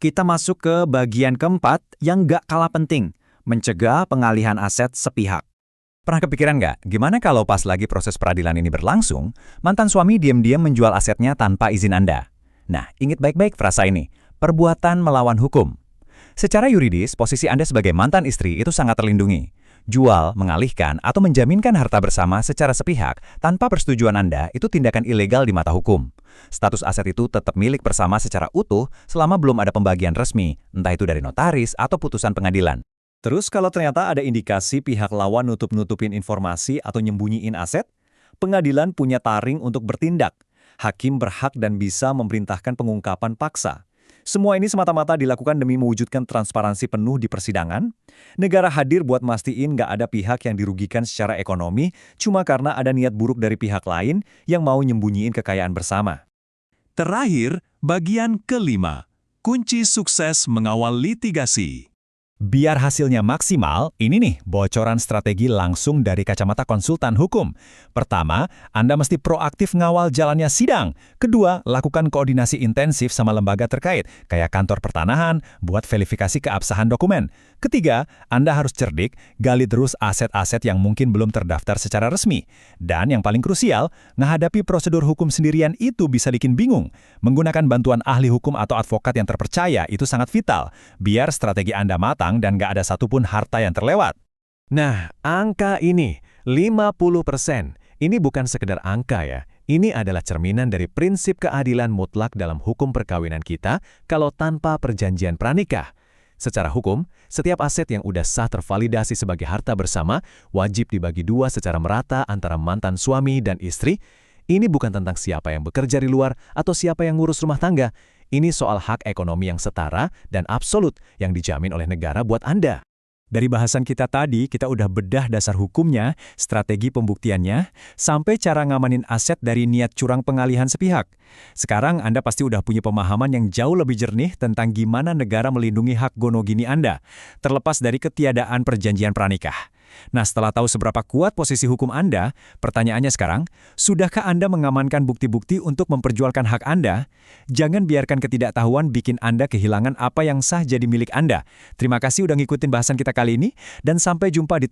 Kita masuk ke bagian keempat yang nggak kalah penting, mencegah pengalihan aset sepihak. Pernah kepikiran nggak, gimana kalau pas lagi proses peradilan ini berlangsung, mantan suami diam-diam menjual asetnya tanpa izin Anda? Nah, ingat baik-baik frasa ini, perbuatan melawan hukum. Secara yuridis, posisi Anda sebagai mantan istri itu sangat terlindungi. Jual, mengalihkan, atau menjaminkan harta bersama secara sepihak tanpa persetujuan Anda itu tindakan ilegal di mata hukum. Status aset itu tetap milik bersama secara utuh selama belum ada pembagian resmi, entah itu dari notaris atau putusan pengadilan. Terus kalau ternyata ada indikasi pihak lawan nutup-nutupin informasi atau nyembunyiin aset, pengadilan punya taring untuk bertindak. Hakim berhak dan bisa memerintahkan pengungkapan paksa. Semua ini semata-mata dilakukan demi mewujudkan transparansi penuh di persidangan. Negara hadir buat mastiin nggak ada pihak yang dirugikan secara ekonomi cuma karena ada niat buruk dari pihak lain yang mau nyembunyiin kekayaan bersama. Terakhir, bagian kelima, kunci sukses mengawal litigasi. Biar hasilnya maksimal, ini nih bocoran strategi langsung dari kacamata konsultan hukum. Pertama, Anda mesti proaktif ngawal jalannya sidang. Kedua, lakukan koordinasi intensif sama lembaga terkait, kayak kantor pertanahan, buat verifikasi keabsahan dokumen. Ketiga, Anda harus cerdik, gali terus aset-aset yang mungkin belum terdaftar secara resmi. Dan yang paling krusial, menghadapi prosedur hukum sendirian itu bisa bikin bingung. Menggunakan bantuan ahli hukum atau advokat yang terpercaya itu sangat vital, biar strategi Anda matang dan nggak ada satupun harta yang terlewat. Nah, angka ini, 50%. Ini bukan sekedar angka ya. Ini adalah cerminan dari prinsip keadilan mutlak dalam hukum perkawinan kita kalau tanpa perjanjian pranikah. Secara hukum, setiap aset yang udah sah tervalidasi sebagai harta bersama wajib dibagi dua secara merata antara mantan suami dan istri. Ini bukan tentang siapa yang bekerja di luar atau siapa yang ngurus rumah tangga. Ini soal hak ekonomi yang setara dan absolut yang dijamin oleh negara buat Anda. Dari bahasan kita tadi, kita udah bedah dasar hukumnya, strategi pembuktiannya, sampai cara ngamanin aset dari niat curang pengalihan sepihak. Sekarang Anda pasti udah punya pemahaman yang jauh lebih jernih tentang gimana negara melindungi hak gonogini Anda, terlepas dari ketiadaan perjanjian pranikah. Nah, setelah tahu seberapa kuat posisi hukum Anda, pertanyaannya sekarang, sudahkah Anda mengamankan bukti-bukti untuk memperjualkan hak Anda? Jangan biarkan ketidaktahuan bikin Anda kehilangan apa yang sah jadi milik Anda. Terima kasih udah ngikutin bahasan kita kali ini, dan sampai jumpa di